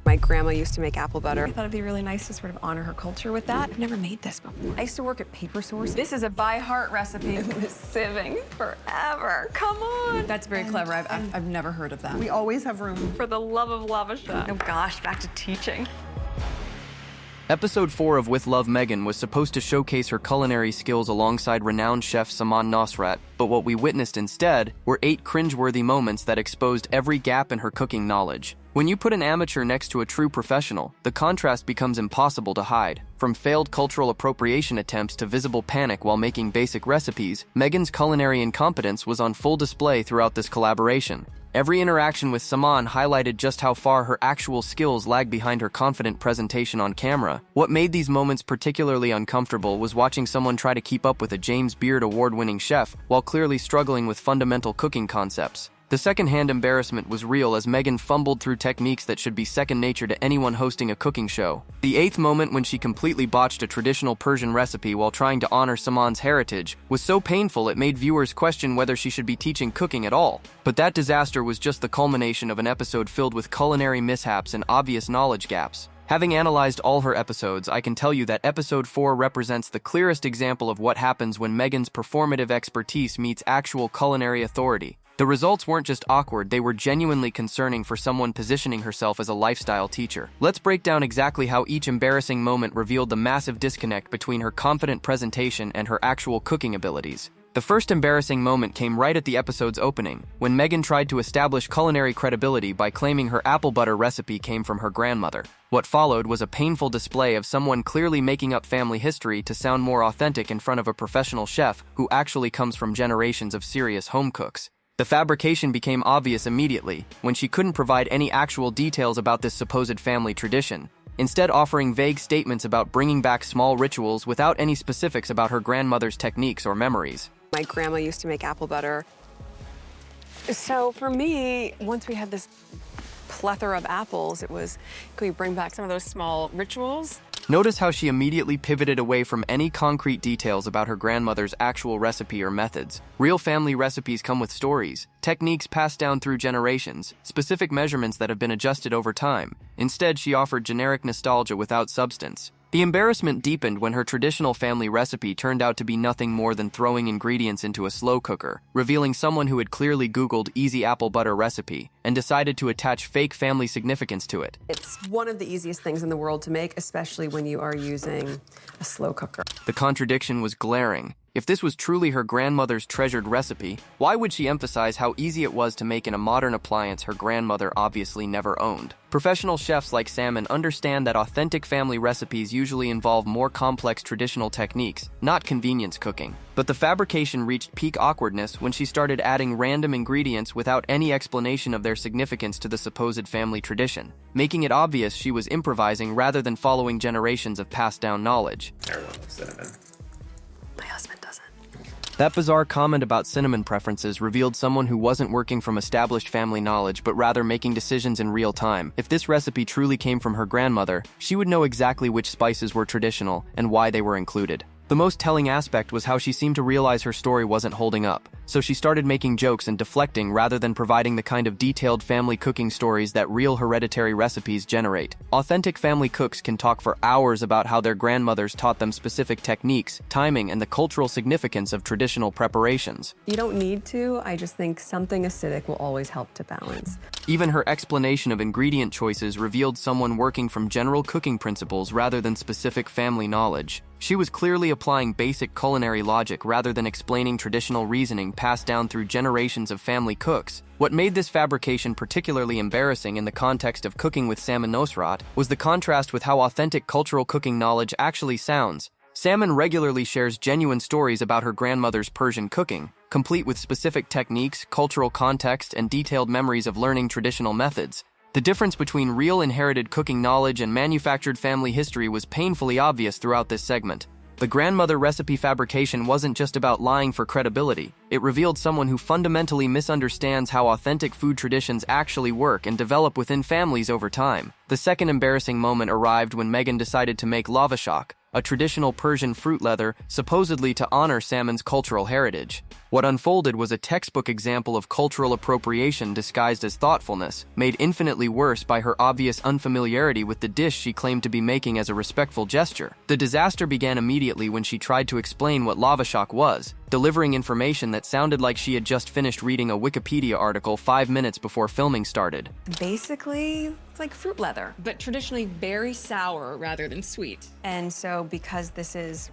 My grandma used to make apple butter. I thought it'd be really nice to sort of honor her culture with that. I've never made this before. I used to work at Paper Source. This is a by-heart recipe. It was sieving forever. Come on. That's very clever. I've never heard of that. We always have room. For the love of lava shot. Oh gosh, back to teaching. Episode 4 of With Love Meghan was supposed to showcase her culinary skills alongside renowned chef Samin Nosrat, but what we witnessed instead were 8 cringe-worthy moments that exposed every gap in her cooking knowledge. When you put an amateur next to a true professional, the contrast becomes impossible to hide. From failed cultural appropriation attempts to visible panic while making basic recipes, Meghan's culinary incompetence was on full display throughout this collaboration. Every interaction with Samin highlighted just how far her actual skills lag behind her confident presentation on camera. What made these moments particularly uncomfortable was watching someone try to keep up with a James Beard award-winning chef while clearly struggling with fundamental cooking concepts. The secondhand embarrassment was real as Meghan fumbled through techniques that should be second nature to anyone hosting a cooking show. The 8th moment, when she completely botched a traditional Persian recipe while trying to honor Samin's heritage, was so painful it made viewers question whether she should be teaching cooking at all. But that disaster was just the culmination of an episode filled with culinary mishaps and obvious knowledge gaps. Having analyzed all her episodes, I can tell you that episode 4 represents the clearest example of what happens when Meghan's performative expertise meets actual culinary authority. The results weren't just awkward, they were genuinely concerning for someone positioning herself as a lifestyle teacher. Let's break down exactly how each embarrassing moment revealed the massive disconnect between her confident presentation and her actual cooking abilities. The first embarrassing moment came right at the episode's opening, when Meghan tried to establish culinary credibility by claiming her apple butter recipe came from her grandmother. What followed was a painful display of someone clearly making up family history to sound more authentic in front of a professional chef who actually comes from generations of serious home cooks. The fabrication became obvious immediately when she couldn't provide any actual details about this supposed family tradition, instead offering vague statements about bringing back small rituals without any specifics about her grandmother's techniques or memories. My grandma used to make apple butter. So for me, once we had this plethora of apples, it was, can we bring back some of those small rituals? Notice how she immediately pivoted away from any concrete details about her grandmother's actual recipe or methods. Real family recipes come with stories, techniques passed down through generations, specific measurements that have been adjusted over time. Instead, she offered generic nostalgia without substance. The embarrassment deepened when her traditional family recipe turned out to be nothing more than throwing ingredients into a slow cooker, revealing someone who had clearly Googled easy apple butter recipe and decided to attach fake family significance to it. It's one of the easiest things in the world to make, especially when you are using a slow cooker. The contradiction was glaring. If this was truly her grandmother's treasured recipe, why would she emphasize how easy it was to make in a modern appliance her grandmother obviously never owned? Professional chefs like Samin understand that authentic family recipes usually involve more complex traditional techniques, not convenience cooking. But the fabrication reached peak awkwardness when she started adding random ingredients without any explanation of their significance to the supposed family tradition, making it obvious she was improvising rather than following generations of passed-down knowledge. Everyone loves cinnamon. My husband doesn't. That bizarre comment about cinnamon preferences revealed someone who wasn't working from established family knowledge but rather making decisions in real time. If this recipe truly came from her grandmother, she would know exactly which spices were traditional and why they were included. The most telling aspect was how she seemed to realize her story wasn't holding up, so she started making jokes and deflecting rather than providing the kind of detailed family cooking stories that real hereditary recipes generate. Authentic family cooks can talk for hours about how their grandmothers taught them specific techniques, timing, and the cultural significance of traditional preparations. You don't need to, I just think something acidic will always help to balance. Even her explanation of ingredient choices revealed someone working from general cooking principles rather than specific family knowledge. She was clearly applying basic culinary logic rather than explaining traditional reasoning passed down through generations of family cooks. What made this fabrication particularly embarrassing in the context of cooking with Samin Nosrat was the contrast with how authentic cultural cooking knowledge actually sounds. Samin regularly shares genuine stories about her grandmother's Persian cooking, complete with specific techniques, cultural context, and detailed memories of learning traditional methods. The difference between real inherited cooking knowledge and manufactured family history was painfully obvious throughout this segment. The grandmother recipe fabrication wasn't just about lying for credibility, It revealed someone who fundamentally misunderstands how authentic food traditions actually work and develop within families over time. The second embarrassing moment arrived when Meghan decided to make lavashak, a traditional Persian fruit leather supposedly to honor Samin's cultural heritage. What unfolded was a textbook example of cultural appropriation disguised as thoughtfulness, made infinitely worse by her obvious unfamiliarity with the dish she claimed to be making as a respectful gesture. The disaster began immediately when she tried to explain what lavashak was, delivering information that sounded like she had just finished reading a Wikipedia article 5 minutes before filming started. Basically, it's like fruit leather. But traditionally very sour rather than sweet. And so because this is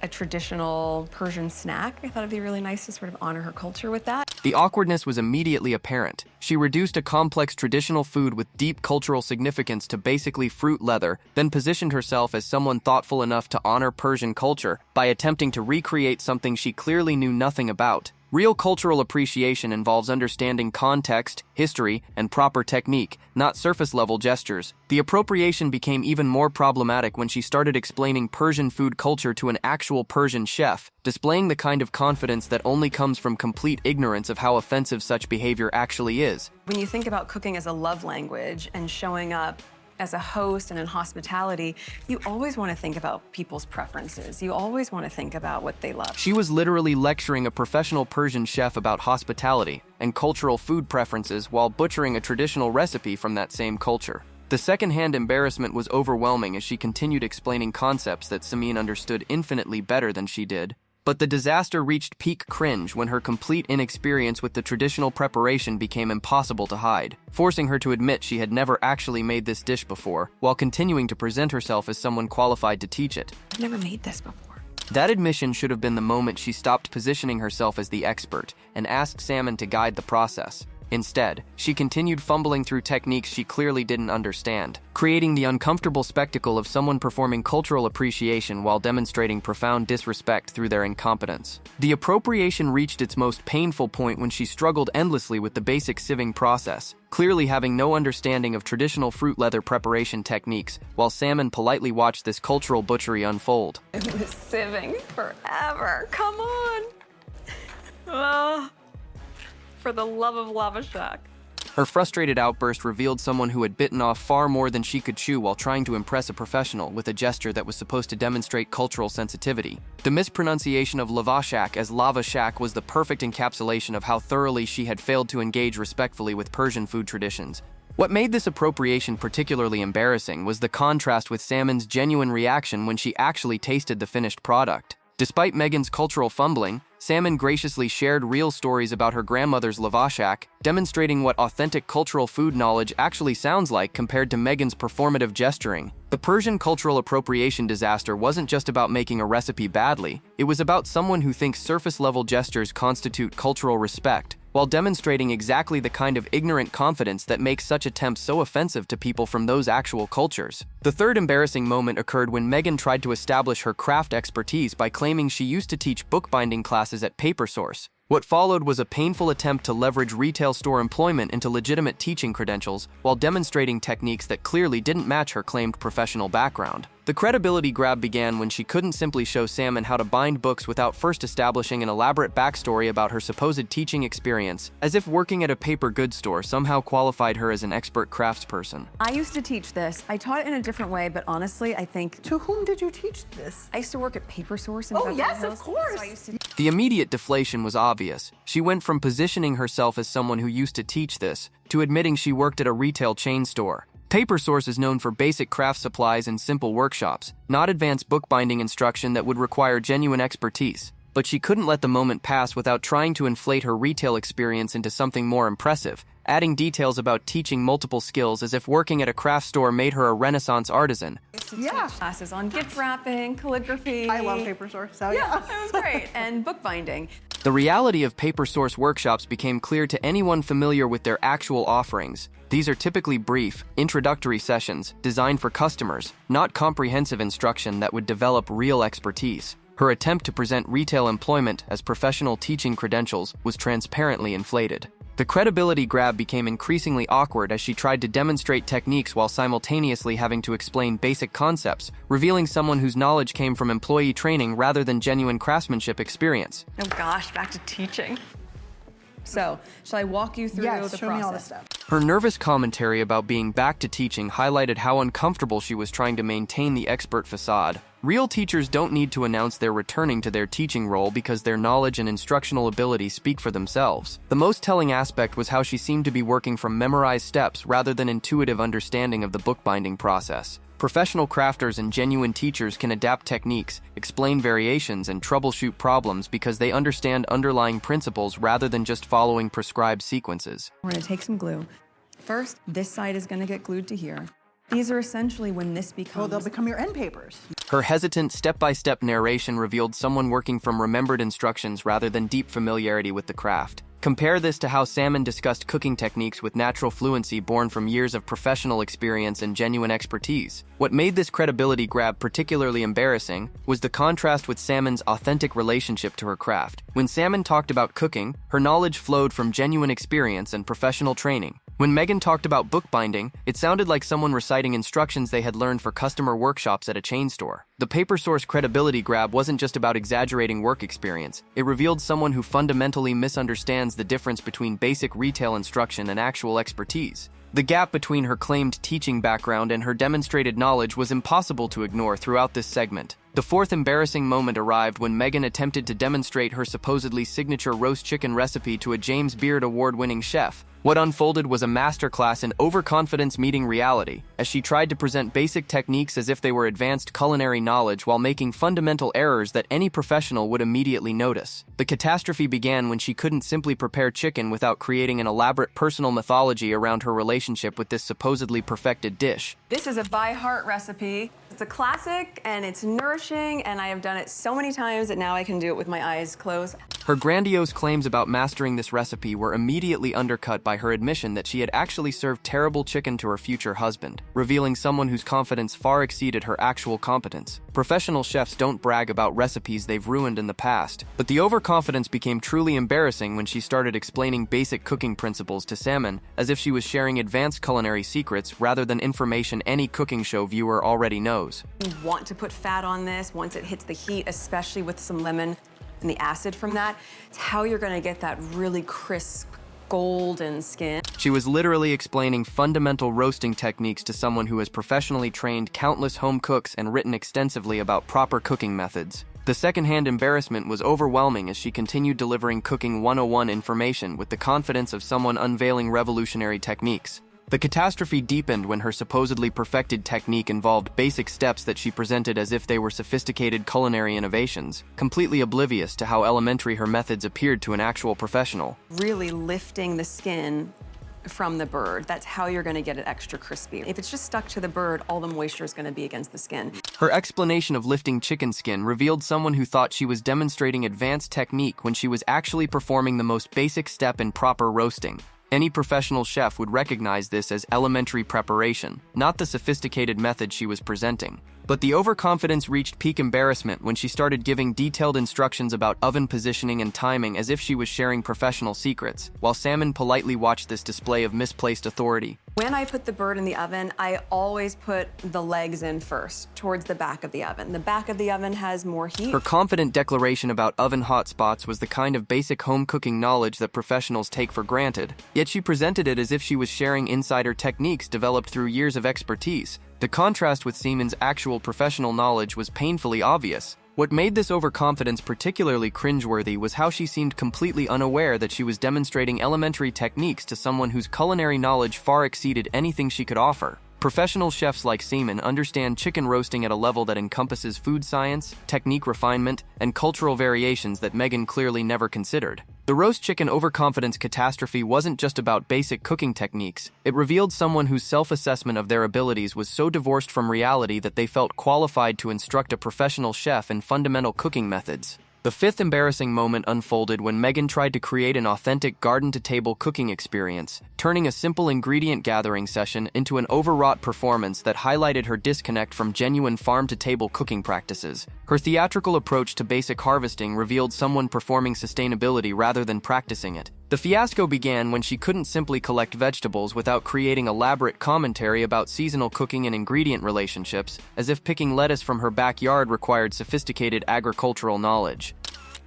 a traditional Persian snack, I thought it'd be really nice to sort of honor her culture with that. The awkwardness was immediately apparent. She reduced a complex traditional food with deep cultural significance to basically fruit leather, then positioned herself as someone thoughtful enough to honor Persian culture by attempting to recreate something she clearly knew nothing about. Real cultural appreciation involves understanding context, history, and proper technique, not surface-level gestures. The appropriation became even more problematic when she started explaining Persian food culture to an actual Persian chef, displaying the kind of confidence that only comes from complete ignorance of how offensive such behavior actually is. When you think about cooking as a love language and showing up as a host and in hospitality, you always want to think about people's preferences. You always want to think about what they love. She was literally lecturing a professional Persian chef about hospitality and cultural food preferences while butchering a traditional recipe from that same culture. The secondhand embarrassment was overwhelming as she continued explaining concepts that Samin understood infinitely better than she did. But the disaster reached peak cringe when her complete inexperience with the traditional preparation became impossible to hide, forcing her to admit she had never actually made this dish before, while continuing to present herself as someone qualified to teach it. I've never made this before. That admission should have been the moment she stopped positioning herself as the expert and asked Samin to guide the process. Instead, she continued fumbling through techniques she clearly didn't understand, creating the uncomfortable spectacle of someone performing cultural appreciation while demonstrating profound disrespect through their incompetence. The appropriation reached its most painful point when she struggled endlessly with the basic sieving process, clearly having no understanding of traditional fruit leather preparation techniques, while Samin politely watched this cultural butchery unfold. It was sieving forever. Come on. For the love of lavashak. Her frustrated outburst revealed someone who had bitten off far more than she could chew while trying to impress a professional with a gesture that was supposed to demonstrate cultural sensitivity. The mispronunciation of lavashak as lavashak was the perfect encapsulation of how thoroughly she had failed to engage respectfully with Persian food traditions. What made this appropriation particularly embarrassing was the contrast with Samin's genuine reaction when she actually tasted the finished product. Despite Meghan's cultural fumbling, Samin graciously shared real stories about her grandmother's lavashak, demonstrating what authentic cultural food knowledge actually sounds like compared to Meghan's performative gesturing. The Persian cultural appropriation disaster wasn't just about making a recipe badly, it was about someone who thinks surface-level gestures constitute cultural respect, while demonstrating exactly the kind of ignorant confidence that makes such attempts so offensive to people from those actual cultures. The third embarrassing moment occurred when Meghan tried to establish her craft expertise by claiming she used to teach bookbinding classes at PaperSource. What followed was a painful attempt to leverage retail store employment into legitimate teaching credentials while demonstrating techniques that clearly didn't match her claimed professional background. The credibility grab began when she couldn't simply show Samin how to bind books without first establishing an elaborate backstory about her supposed teaching experience, as if working at a paper goods store somehow qualified her as an expert craftsperson. I used to teach this. I taught it in a different way, but honestly, I think... To whom did you teach this? I used to work at PaperSource in Oh, Beverly yes, Hills, of course. so I used to... The immediate deflation was obvious. She went from positioning herself as someone who used to teach this, to admitting she worked at a retail chain store. PaperSource is known for basic craft supplies and simple workshops, not advanced bookbinding instruction that would require genuine expertise. But she couldn't let the moment pass without trying to inflate her retail experience into something more impressive, adding details about teaching multiple skills as if working at a craft store made her a Renaissance artisan. Yeah. Classes on gift wrapping, calligraphy. I love PaperSource, so Yeah, it was great. And bookbinding. The reality of PaperSource workshops became clear to anyone familiar with their actual offerings. These are typically brief, introductory sessions designed for customers, not comprehensive instruction that would develop real expertise. Her attempt to present retail employment as professional teaching credentials was transparently inflated. The credibility grab became increasingly awkward as she tried to demonstrate techniques while simultaneously having to explain basic concepts, revealing someone whose knowledge came from employee training rather than genuine craftsmanship experience. Oh gosh, back to teaching. So, shall I walk you through Yes, the show me all the process? steps. Her nervous commentary about being back to teaching highlighted how uncomfortable she was trying to maintain the expert facade. Real teachers don't need to announce they're returning to their teaching role because their knowledge and instructional ability speak for themselves. The most telling aspect was how she seemed to be working from memorized steps rather than intuitive understanding of the bookbinding process. Professional crafters and genuine teachers can adapt techniques, explain variations, and troubleshoot problems because they understand underlying principles rather than just following prescribed sequences. We're gonna take some glue. First, this side is gonna get glued to here. These are essentially when this Well, becomes... they'll become your end papers. Her hesitant, step-by-step narration revealed someone working from remembered instructions rather than deep familiarity with the craft. Compare this to how Samin discussed cooking techniques with natural fluency born from years of professional experience and genuine expertise. What made this credibility grab particularly embarrassing was the contrast with Samin's authentic relationship to her craft. When Samin talked about cooking, her knowledge flowed from genuine experience and professional training. When Meghan talked about bookbinding, it sounded like someone reciting instructions they had learned for customer workshops at a chain store. The paper source credibility grab wasn't just about exaggerating work experience. It revealed someone who fundamentally misunderstands the difference between basic retail instruction and actual expertise. The gap between her claimed teaching background and her demonstrated knowledge was impossible to ignore throughout this segment. The fourth embarrassing moment arrived when Meghan attempted to demonstrate her supposedly signature roast chicken recipe to a James Beard award-winning chef. What unfolded was a masterclass in overconfidence meeting reality, as she tried to present basic techniques as if they were advanced culinary knowledge while making fundamental errors that any professional would immediately notice. The catastrophe began when she couldn't simply prepare chicken without creating an elaborate personal mythology around her relationship with this supposedly perfected dish. This is a by heart recipe. It's a classic and it's nourishing, and I have done it so many times that now I can do it with my eyes closed. Her grandiose claims about mastering this recipe were immediately undercut by her admission that she had actually served terrible chicken to her future husband, revealing someone whose confidence far exceeded her actual competence. Professional chefs don't brag about recipes they've ruined in the past, but the overconfidence became truly embarrassing when she started explaining basic cooking principles to Samin as if she was sharing advanced culinary secrets rather than information any cooking show viewer already knows. You want to put fat on this once it hits the heat, especially with some lemon and the acid from that. It's how you're gonna get that really crisp, golden skin. She was literally explaining fundamental roasting techniques to someone who has professionally trained countless home cooks and written extensively about proper cooking methods. The secondhand embarrassment was overwhelming as she continued delivering Cooking 101 information with the confidence of someone unveiling revolutionary techniques. The catastrophe deepened when her supposedly perfected technique involved basic steps that she presented as if they were sophisticated culinary innovations, completely oblivious to how elementary her methods appeared to an actual professional. Really lifting the skin from the bird. That's how you're gonna get it extra crispy. If it's just stuck to the bird, all the moisture is gonna be against the skin. Her explanation of lifting chicken skin revealed someone who thought she was demonstrating advanced technique when she was actually performing the most basic step in proper roasting. Any professional chef would recognize this as elementary preparation, not the sophisticated method she was presenting. But the overconfidence reached peak embarrassment when she started giving detailed instructions about oven positioning and timing as if she was sharing professional secrets, while Samin politely watched this display of misplaced authority. When I put the bird in the oven, I always put the legs in first, towards the back of the oven. The back of the oven has more heat. Her confident declaration about oven hot spots was the kind of basic home cooking knowledge that professionals take for granted, yet she presented it as if she was sharing insider techniques developed through years of expertise. The contrast with Samin's actual professional knowledge was painfully obvious. What made this overconfidence particularly cringeworthy was how she seemed completely unaware that she was demonstrating elementary techniques to someone whose culinary knowledge far exceeded anything she could offer. Professional chefs like Samin understand chicken roasting at a level that encompasses food science, technique refinement, and cultural variations that Meghan clearly never considered. The roast chicken overconfidence catastrophe wasn't just about basic cooking techniques. It revealed someone whose self-assessment of their abilities was so divorced from reality that they felt qualified to instruct a professional chef in fundamental cooking methods. The fifth embarrassing moment unfolded when Meghan tried to create an authentic garden-to-table cooking experience, turning a simple ingredient gathering session into an overwrought performance that highlighted her disconnect from genuine farm-to-table cooking practices. Her theatrical approach to basic harvesting revealed someone performing sustainability rather than practicing it. The fiasco began when she couldn't simply collect vegetables without creating elaborate commentary about seasonal cooking and ingredient relationships, as if picking lettuce from her backyard required sophisticated agricultural knowledge.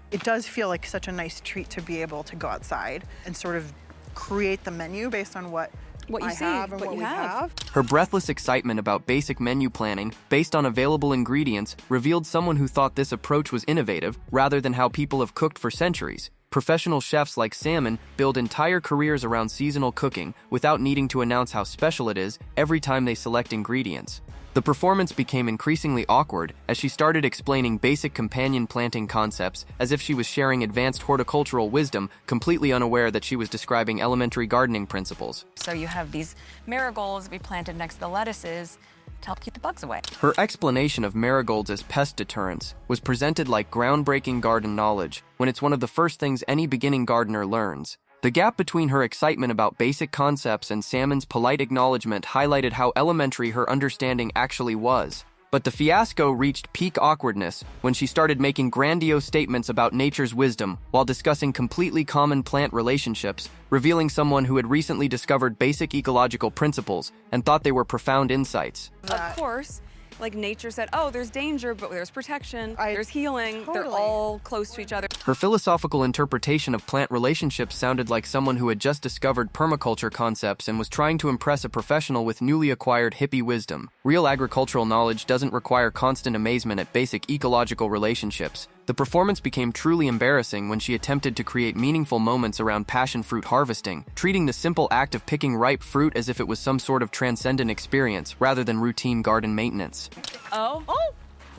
It does feel like such a nice treat to be able to go outside and sort of create the menu based on what What you I see, have and what what you we have. have. Her breathless excitement about basic menu planning, based on available ingredients, revealed someone who thought this approach was innovative, rather than how people have cooked for centuries. Professional chefs like Samin build entire careers around seasonal cooking without needing to announce how special it is every time they select ingredients. The performance became increasingly awkward as she started explaining basic companion planting concepts as if she was sharing advanced horticultural wisdom, completely unaware that she was describing elementary gardening principles. So you have these marigolds that we planted next to the lettuces to help keep the bugs away. Her explanation of marigolds as pest deterrents was presented like groundbreaking garden knowledge, when it's one of the first things any beginning gardener learns. The gap between her excitement about basic concepts and Samin's polite acknowledgement highlighted how elementary her understanding actually was. But the fiasco reached peak awkwardness when she started making grandiose statements about nature's wisdom while discussing completely common plant relationships, revealing someone who had recently discovered basic ecological principles and thought they were profound insights. Of course, like nature said, oh, there's danger, but there's protection, there's healing. They're Totally. all close to each other. Her philosophical interpretation of plant relationships sounded like someone who had just discovered permaculture concepts and was trying to impress a professional with newly acquired hippie wisdom. Real agricultural knowledge doesn't require constant amazement at basic ecological relationships. The performance became truly embarrassing when she attempted to create meaningful moments around passion fruit harvesting, treating the simple act of picking ripe fruit as if it was some sort of transcendent experience rather than routine garden maintenance.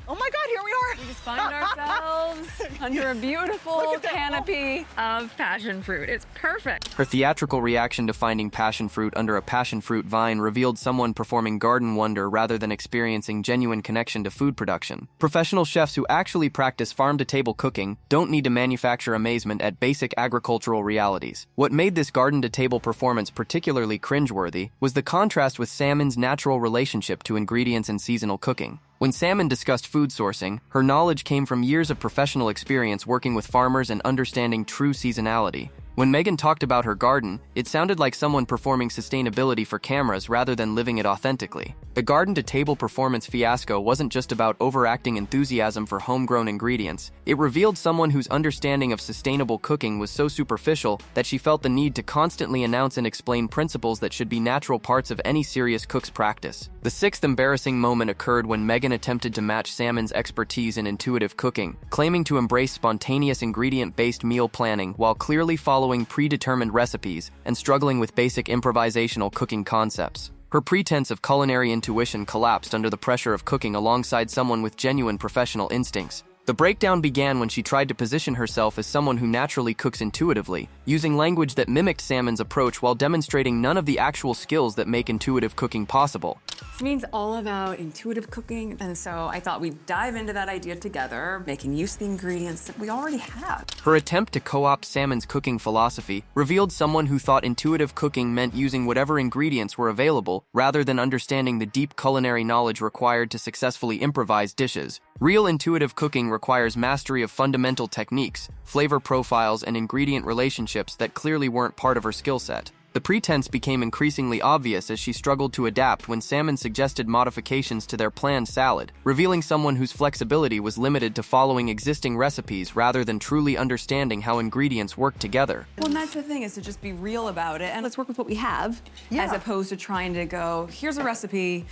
Oh my God, here we are. We just find ourselves under a beautiful canopy Of passion fruit. It's perfect. Her theatrical reaction to finding passion fruit under a passion fruit vine revealed someone performing garden wonder rather than experiencing genuine connection to food production. Professional chefs who actually practice farm-to-table cooking don't need to manufacture amazement at basic agricultural realities. What made this garden-to-table performance particularly cringe-worthy was the contrast with Samin's natural relationship to ingredients in seasonal cooking. When Samin discussed food sourcing, her knowledge came from years of professional experience working with farmers and understanding true seasonality. When Meghan talked about her garden, it sounded like someone performing sustainability for cameras rather than living it authentically. The garden-to-table performance fiasco wasn't just about overacting enthusiasm for homegrown ingredients. It revealed someone whose understanding of sustainable cooking was so superficial that she felt the need to constantly announce and explain principles that should be natural parts of any serious cook's practice. The sixth embarrassing moment occurred when Meghan attempted to match Samin's expertise in intuitive cooking, claiming to embrace spontaneous ingredient-based meal planning while clearly following predetermined recipes and struggling with basic improvisational cooking concepts. Her pretense of culinary intuition collapsed under the pressure of cooking alongside someone with genuine professional instincts. The breakdown began when she tried to position herself as someone who naturally cooks intuitively, using language that mimicked Samin's approach while demonstrating none of the actual skills that make intuitive cooking possible. Samin's all about intuitive cooking, and so I thought we'd dive into that idea together, making use of the ingredients that we already have. Her attempt to co-opt Samin's cooking philosophy revealed someone who thought intuitive cooking meant using whatever ingredients were available, rather than understanding the deep culinary knowledge required to successfully improvise dishes. Real intuitive cooking requires mastery of fundamental techniques, flavor profiles, and ingredient relationships that clearly weren't part of her skill set. The pretense became increasingly obvious as she struggled to adapt when Samin suggested modifications to their planned salad, revealing someone whose flexibility was limited to following existing recipes rather than truly understanding how ingredients work together. Well, and that's the thing, is to just be real about it, and let's work with what we have, as opposed to trying to go, here's a recipe,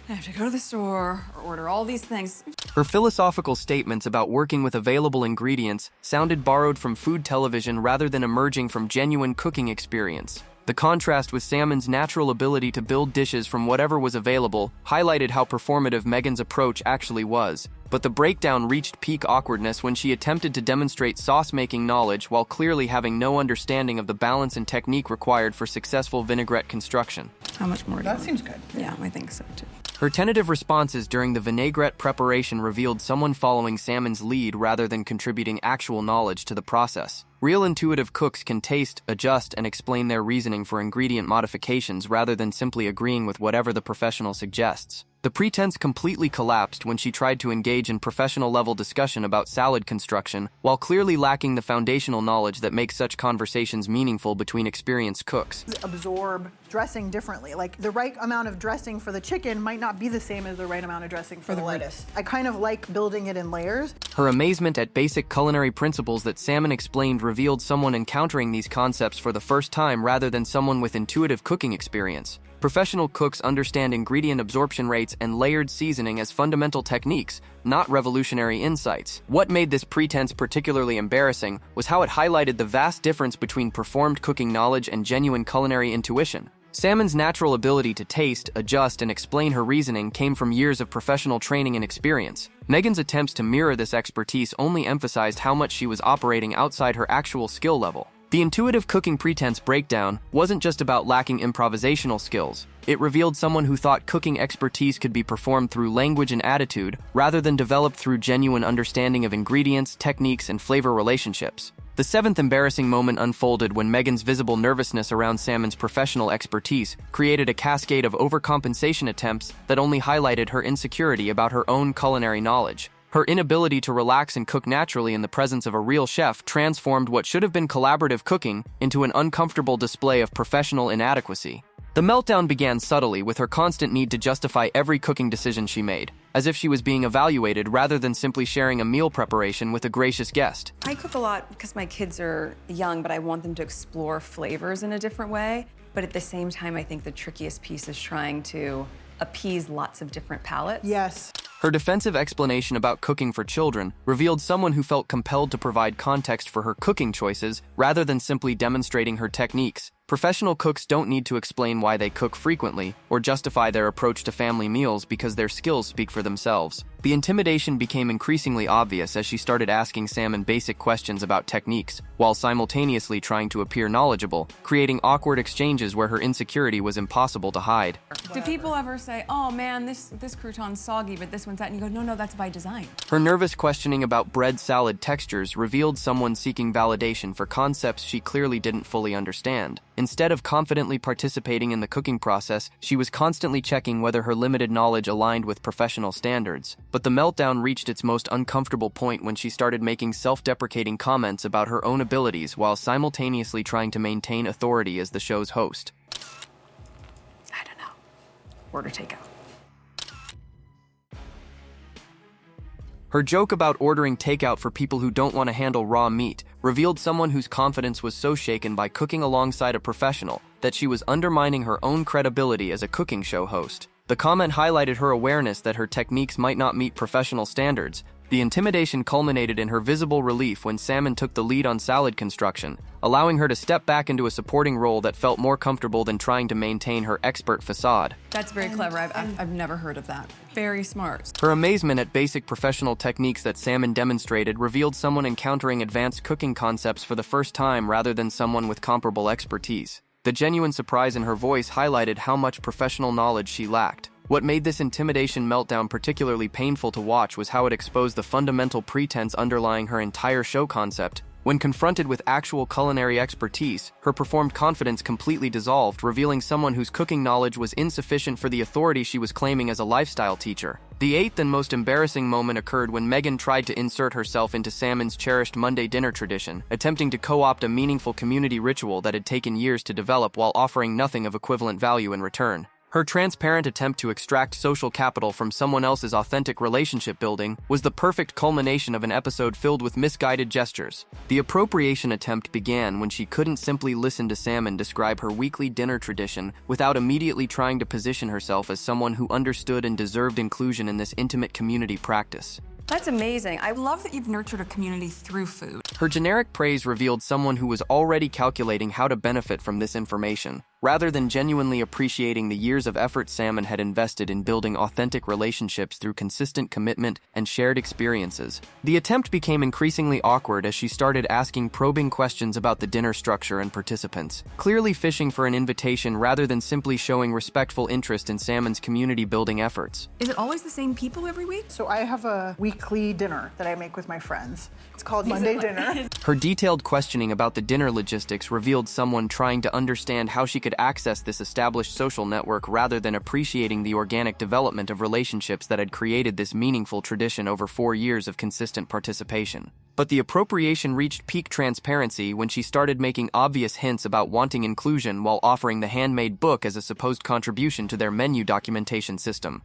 I have to go to the store or order all these things. Her philosophical statements about working with available ingredients sounded borrowed from food television rather than emerging from genuine cooking experience. The contrast with Samin's natural ability to build dishes from whatever was available highlighted how performative Meghan's approach actually was. But the breakdown reached peak awkwardness when she attempted to demonstrate sauce-making knowledge while clearly having no understanding of the balance and technique required for successful vinaigrette construction. How much more do you That want? seems good. Yeah, I think so too. Her tentative responses during the vinaigrette preparation revealed someone following Samin's lead rather than contributing actual knowledge to the process. Real intuitive cooks can taste, adjust, and explain their reasoning for ingredient modifications rather than simply agreeing with whatever the professional suggests. The pretense completely collapsed when she tried to engage in professional-level discussion about salad construction, while clearly lacking the foundational knowledge that makes such conversations meaningful between experienced cooks. Absorb dressing differently. Like the right amount of dressing for the chicken might not be the same as the right amount of dressing for the lettuce. I kind of like building it in layers. Her amazement at basic culinary principles that Samin explained revealed someone encountering these concepts for the first time rather than someone with intuitive cooking experience. Professional cooks understand ingredient absorption rates and layered seasoning as fundamental techniques, not revolutionary insights. What made this pretense particularly embarrassing was how it highlighted the vast difference between performed cooking knowledge and genuine culinary intuition. Samin's natural ability to taste, adjust, and explain her reasoning came from years of professional training and experience. Meghan's attempts to mirror this expertise only emphasized how much she was operating outside her actual skill level. The intuitive cooking pretense breakdown wasn't just about lacking improvisational skills. It revealed someone who thought cooking expertise could be performed through language and attitude, rather than developed through genuine understanding of ingredients, techniques, and flavor relationships. The seventh embarrassing moment unfolded when Meghan's visible nervousness around Samin's professional expertise created a cascade of overcompensation attempts that only highlighted her insecurity about her own culinary knowledge. Her inability to relax and cook naturally in the presence of a real chef transformed what should have been collaborative cooking into an uncomfortable display of professional inadequacy. The meltdown began subtly with her constant need to justify every cooking decision she made, as if she was being evaluated rather than simply sharing a meal preparation with a gracious guest. I cook a lot because my kids are young, but I want them to explore flavors in a different way. But at the same time, I think the trickiest piece is trying to appease lots of different palates. Yes. Her defensive explanation about cooking for children revealed someone who felt compelled to provide context for her cooking choices rather than simply demonstrating her techniques. Professional cooks don't need to explain why they cook frequently or justify their approach to family meals because their skills speak for themselves. The intimidation became increasingly obvious as she started asking Samin basic questions about techniques, while simultaneously trying to appear knowledgeable, creating awkward exchanges where her insecurity was impossible to hide. Do people ever say, oh man, this crouton's soggy, but this one's that? And you go, no, that's by design. Her nervous questioning about bread salad textures revealed someone seeking validation for concepts she clearly didn't fully understand. Instead of confidently participating in the cooking process, she was constantly checking whether her limited knowledge aligned with professional standards. But the meltdown reached its most uncomfortable point when she started making self-deprecating comments about her own abilities while simultaneously trying to maintain authority as the show's host. I don't know. Order takeout. Her joke about ordering takeout for people who don't want to handle raw meat revealed someone whose confidence was so shaken by cooking alongside a professional that she was undermining her own credibility as a cooking show host. The comment highlighted her awareness that her techniques might not meet professional standards. The intimidation culminated in her visible relief when Samin took the lead on salad construction, allowing her to step back into a supporting role that felt more comfortable than trying to maintain her expert facade. That's very clever. I've never heard of that. Very smart. Her amazement at basic professional techniques that Samin demonstrated revealed someone encountering advanced cooking concepts for the first time rather than someone with comparable expertise. The genuine surprise in her voice highlighted how much professional knowledge she lacked. What made this intimidation meltdown particularly painful to watch was how it exposed the fundamental pretense underlying her entire show concept. When confronted with actual culinary expertise, her performed confidence completely dissolved, revealing someone whose cooking knowledge was insufficient for the authority she was claiming as a lifestyle teacher. The eighth and most embarrassing moment occurred when Meghan tried to insert herself into Samin's cherished Monday dinner tradition, attempting to co-opt a meaningful community ritual that had taken years to develop while offering nothing of equivalent value in return. Her transparent attempt to extract social capital from someone else's authentic relationship building was the perfect culmination of an episode filled with misguided gestures. The appropriation attempt began when she couldn't simply listen to Samin describe her weekly dinner tradition without immediately trying to position herself as someone who understood and deserved inclusion in this intimate community practice. That's amazing. I love that you've nurtured a community through food. Her generic praise revealed someone who was already calculating how to benefit from this information, rather than genuinely appreciating the years of effort Samin had invested in building authentic relationships through consistent commitment and shared experiences. The attempt became increasingly awkward as she started asking probing questions about the dinner structure and participants, clearly fishing for an invitation rather than simply showing respectful interest in Samin's community-building efforts. Is it always the same people every week? So I have a weekly dinner that I make with my friends. It's called Monday dinner. Her detailed questioning about the dinner logistics revealed someone trying to understand how she could access this established social network rather than appreciating the organic development of relationships that had created this meaningful tradition over 4 years of consistent participation. But the appropriation reached peak transparency when she started making obvious hints about wanting inclusion while offering the handmade book as a supposed contribution to their menu documentation system.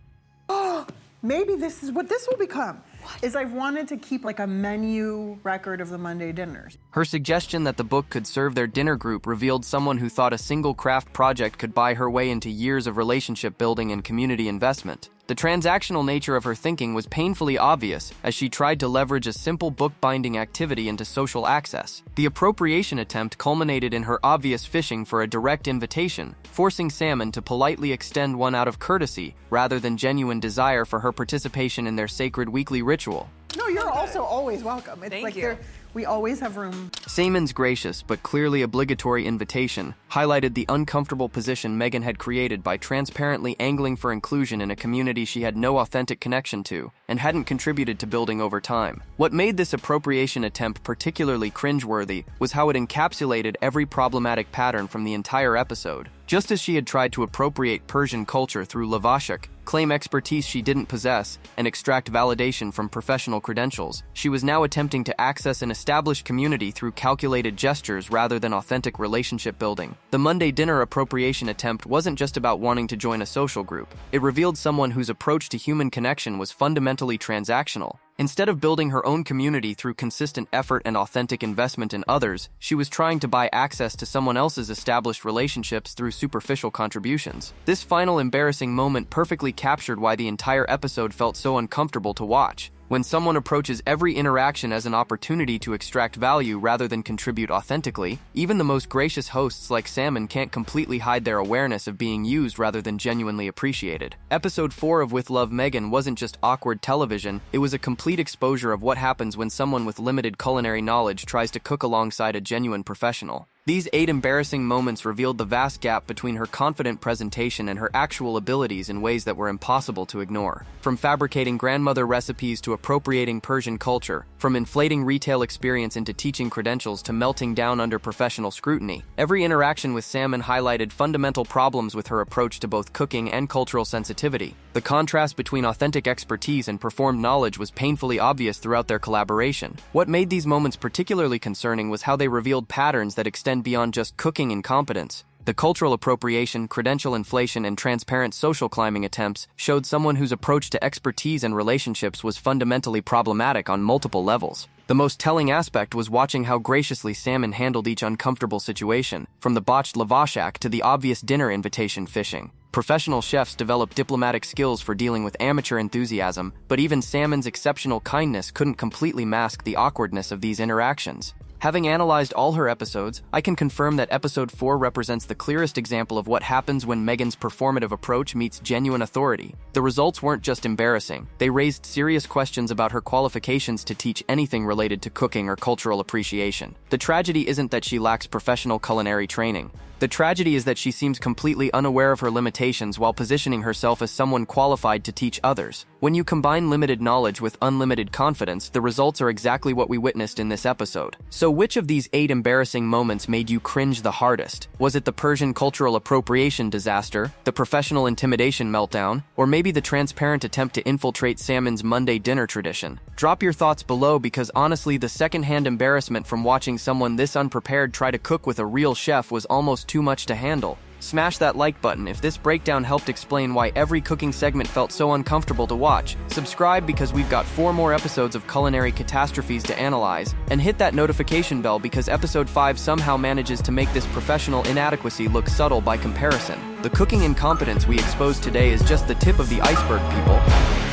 Maybe this is what this will become. Is I've wanted to keep like a menu record of the Monday dinners. Her suggestion that the book could serve their dinner group revealed someone who thought a single craft project could buy her way into years of relationship building and community investment. The transactional nature of her thinking was painfully obvious as she tried to leverage a simple bookbinding activity into social access. The appropriation attempt culminated in her obvious fishing for a direct invitation, forcing Samin to politely extend one out of courtesy rather than genuine desire for her participation in their sacred weekly ritual. No, you're also always welcome. It's Thank like you. we always have room. Samin's gracious but clearly obligatory invitation highlighted the uncomfortable position Meghan had created by transparently angling for inclusion in a community she had no authentic connection to and hadn't contributed to building over time. What made this appropriation attempt particularly cringe-worthy was how it encapsulated every problematic pattern from the entire episode. Just as she had tried to appropriate Persian culture through lavashik, claim expertise she didn't possess, and extract validation from professional credentials, she was now attempting to access an established community through calculated gestures rather than authentic relationship building. The Monday dinner appropriation attempt wasn't just about wanting to join a social group. It revealed someone whose approach to human connection was fundamentally transactional. Instead of building her own community through consistent effort and authentic investment in others, she was trying to buy access to someone else's established relationships through superficial contributions. This final embarrassing moment perfectly captured why the entire episode felt so uncomfortable to watch. When someone approaches every interaction as an opportunity to extract value rather than contribute authentically, even the most gracious hosts like Samin can't completely hide their awareness of being used rather than genuinely appreciated. Episode 4 of With Love Meghan wasn't just awkward television, it was a complete exposure of what happens when someone with limited culinary knowledge tries to cook alongside a genuine professional. These 8 embarrassing moments revealed the vast gap between her confident presentation and her actual abilities in ways that were impossible to ignore. From fabricating grandmother recipes to appropriating Persian culture, from inflating retail experience into teaching credentials to melting down under professional scrutiny, every interaction with Samin highlighted fundamental problems with her approach to both cooking and cultural sensitivity. The contrast between authentic expertise and performed knowledge was painfully obvious throughout their collaboration. What made these moments particularly concerning was how they revealed patterns that extend beyond just cooking incompetence. The cultural appropriation, credential inflation, and transparent social climbing attempts showed someone whose approach to expertise and relationships was fundamentally problematic on multiple levels. The most telling aspect was watching how graciously Samin handled each uncomfortable situation, from the botched lavashak to the obvious dinner invitation fishing. Professional chefs develop diplomatic skills for dealing with amateur enthusiasm, but even Samin's exceptional kindness couldn't completely mask the awkwardness of these interactions. Having analyzed all her episodes, I can confirm that episode 4 represents the clearest example of what happens when Meghan's performative approach meets genuine authority. The results weren't just embarrassing, they raised serious questions about her qualifications to teach anything related to cooking or cultural appreciation. The tragedy isn't that she lacks professional culinary training. The tragedy is that she seems completely unaware of her limitations while positioning herself as someone qualified to teach others. When you combine limited knowledge with unlimited confidence, the results are exactly what we witnessed in this episode. So which of these 8 embarrassing moments made you cringe the hardest? Was it the Persian cultural appropriation disaster, the professional intimidation meltdown, or maybe the transparent attempt to infiltrate Samin's Monday dinner tradition? Drop your thoughts below because honestly, the secondhand embarrassment from watching someone this unprepared try to cook with a real chef was almost too much to handle. Smash that like button if this breakdown helped explain why every cooking segment felt so uncomfortable to watch. Subscribe because we've got 4 more episodes of culinary catastrophes to analyze, and hit that notification bell because episode 5 somehow manages to make this professional inadequacy look subtle by comparison. The cooking incompetence we exposed today is just the tip of the iceberg, people.